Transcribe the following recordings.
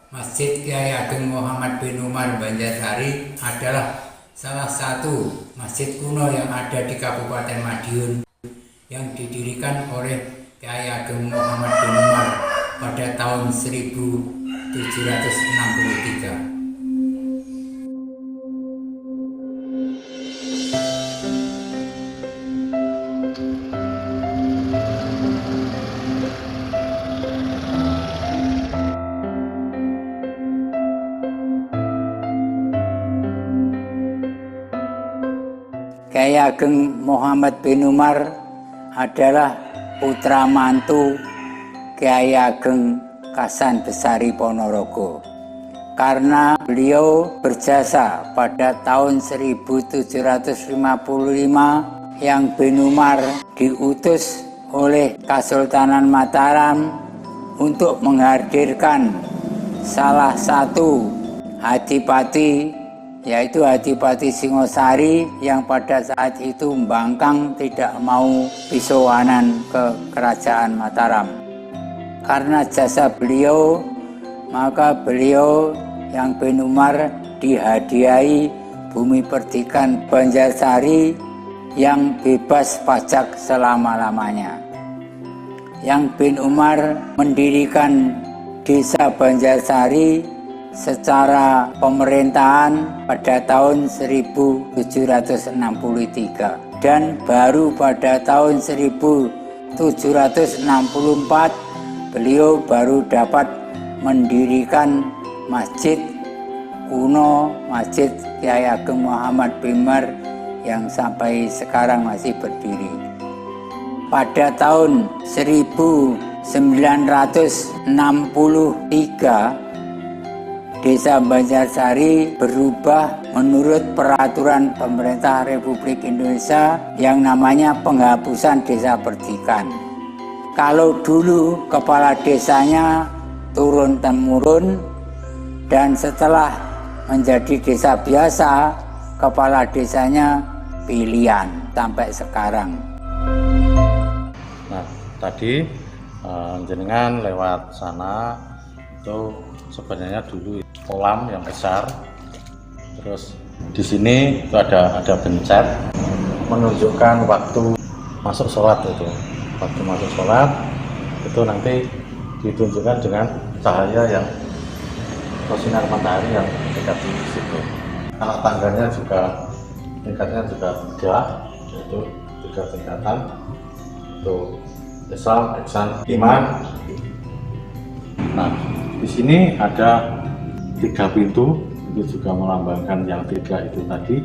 Masjid Kyai Ageng Muhammad bin Umar Banjarsari adalah salah satu masjid kuno yang ada di Kabupaten Madiun yang didirikan oleh Kyai Ageng Muhammad bin Umar pada tahun 1763. Kyai Ageng Muhammad bin Umar adalah putra mantu Kyai Ageng Kasan Besari Ponorogo. Karena beliau berjasa pada tahun 1755 yang bin Umar diutus oleh Kesultanan Mataram untuk menghadirkan salah satu adipati, yaitu Adipati Singosari yang pada saat itu membangkang tidak mau pisuanan ke Kerajaan Mataram. Karena jasa beliau, maka beliau yang bin Umar dihadiahi bumi perdikan Banjarsari yang bebas pajak selama-lamanya. Yang bin Umar mendirikan desa Banjarsari secara pemerintahan pada tahun 1763 dan baru pada tahun 1764 beliau baru dapat mendirikan masjid kuno, Masjid Kyai Ageng Muhammad bin Umar yang sampai sekarang masih berdiri. Pada tahun 1963 Desa Banjarsari berubah menurut peraturan pemerintah Republik Indonesia yang namanya penghapusan desa perdikan. Kalau dulu kepala desanya turun-temurun dan setelah menjadi desa biasa, kepala desanya pilihan sampai sekarang. Nah, tadi jenengan lewat sana itu sebenarnya dulu kolam yang besar, terus di sini itu ada pencet menunjukkan waktu masuk sholat. Itu waktu masuk sholat itu nanti ditunjukkan dengan cahaya yang sinar matahari yang dekat di situ. Anak tangganya juga tingkatnya juga tiga, yaitu 3 tingkatan, itu Islam, Ihsan, Iman. Nah, di sini ada 3 pintu, itu juga melambangkan yang 3 itu tadi.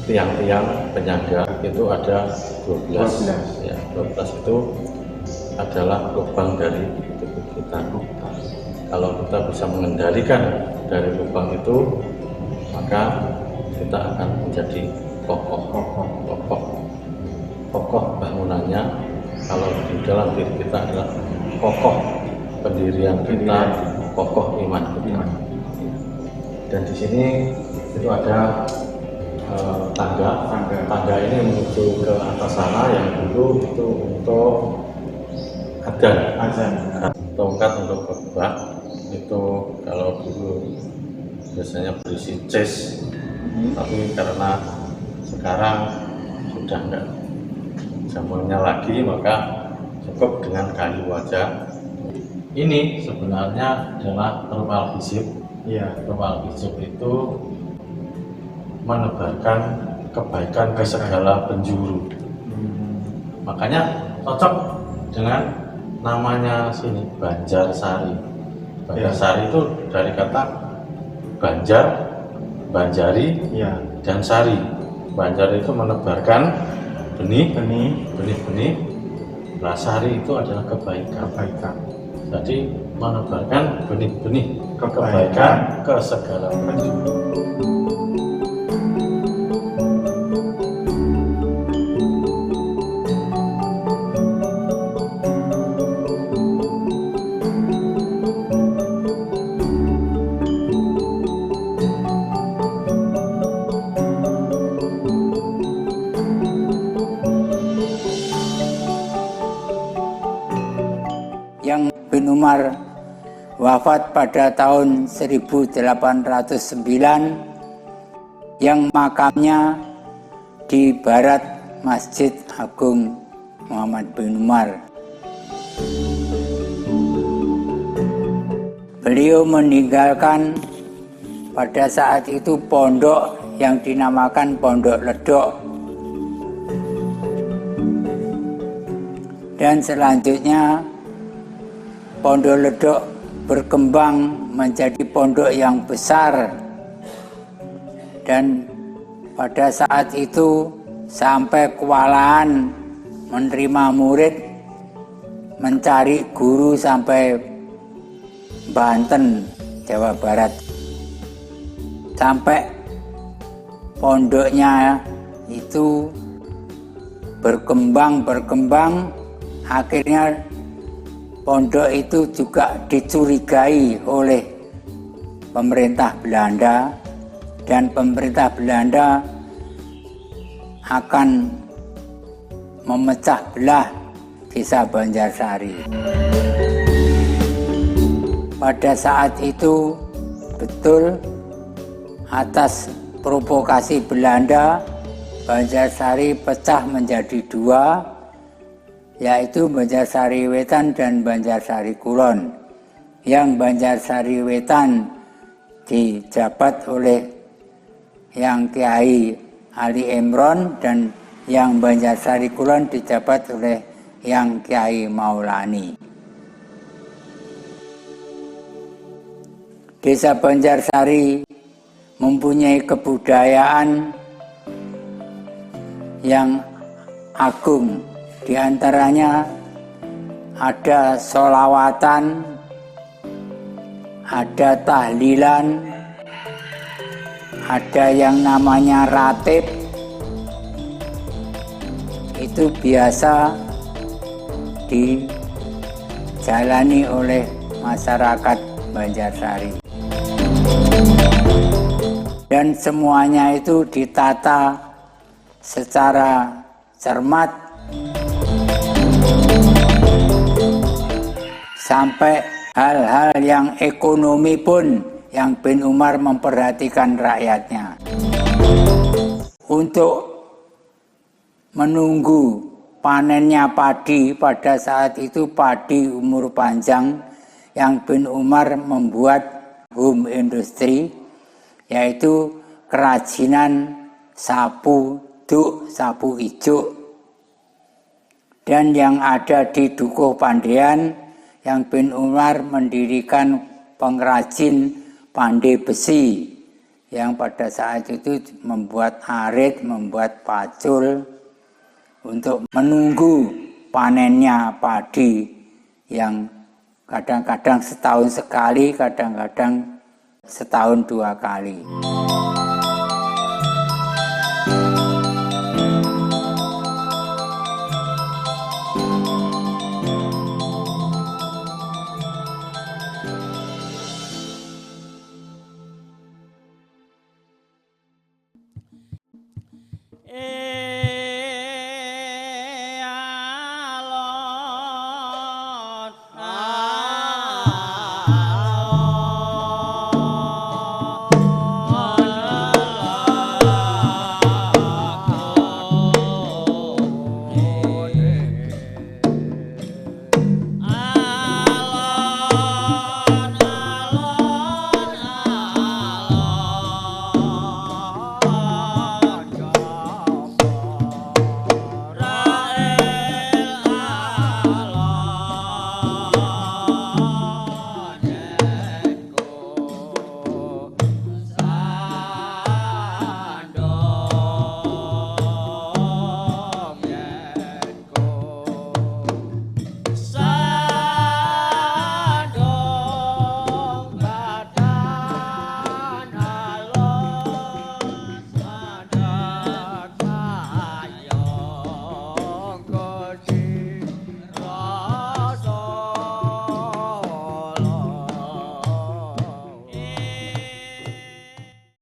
Tiang-tiang penyaga itu ada 12. Ya, 12 itu adalah lubang dari tubuh kita. Kalau kita bisa mengendalikan dari lubang itu, maka kita akan menjadi kokoh bangunannya. Kalau di dalam diri kita adalah kokoh pendirian kita, kokoh iman kita. Dan di sini itu ada tangga ini menuju ke atas sana, yang dulu itu untuk azan, tongkat untuk khotbah. Itu kalau dulu biasanya berisi ces, tapi karena sekarang sudah enggak zamannya lagi, maka cukup dengan kayu aja. Ini sebenarnya adalah termal hizib. Ya, termal hizib itu menebarkan kebaikan ke segala penjuru. Makanya cocok dengan namanya sini, Banjarsari. Banjarsari itu dari kata Banjar, Banjari, dan Sari. Banjar itu menebarkan benih-benih. Nah, Sari itu adalah kebaikan. Jadi menebarkan benih-benih kebaikan ke segala penjuru. Umar wafat pada tahun 1809 yang makamnya di barat Masjid Agung Muhammad bin Umar. Beliau meninggalkan pada saat itu pondok yang dinamakan Pondok Ledok. Dan selanjutnya Pondok Ledok berkembang menjadi pondok yang besar. Dan pada saat itu sampai kewalahan menerima murid, mencari guru sampai Banten, Jawa Barat. Sampai pondoknya itu berkembang, akhirnya pondok itu juga dicurigai oleh pemerintah Belanda, dan pemerintah Belanda akan memecah belah desa Banjarsari. Pada saat itu betul atas provokasi Belanda, Banjarsari pecah menjadi dua, yaitu Banjarsari Wetan dan Banjarsari Kulon. Yang Banjarsari Wetan dijabat oleh Yang Kiai Ali Imron, dan yang Banjarsari Kulon dijabat oleh Yang Kiai Maulani. Desa Banjarsari mempunyai kebudayaan yang agung. Di antaranya ada sholawatan, ada tahlilan, ada yang namanya ratib. Itu biasa dijalani oleh masyarakat Banjarsari. Dan semuanya itu ditata secara cermat sampai hal-hal yang ekonomi pun yang bin Umar memperhatikan rakyatnya. Untuk menunggu panennya padi, pada saat itu padi umur panjang, yang bin Umar membuat home industry, yaitu kerajinan sapu duk, sapu ijuk. Dan yang ada di Dukuh Pandean, yang bin Umar mendirikan pengrajin pandai besi, yang pada saat itu membuat arit, membuat pacul untuk menunggu panennya padi yang kadang-kadang setahun sekali, kadang-kadang setahun 2 kali.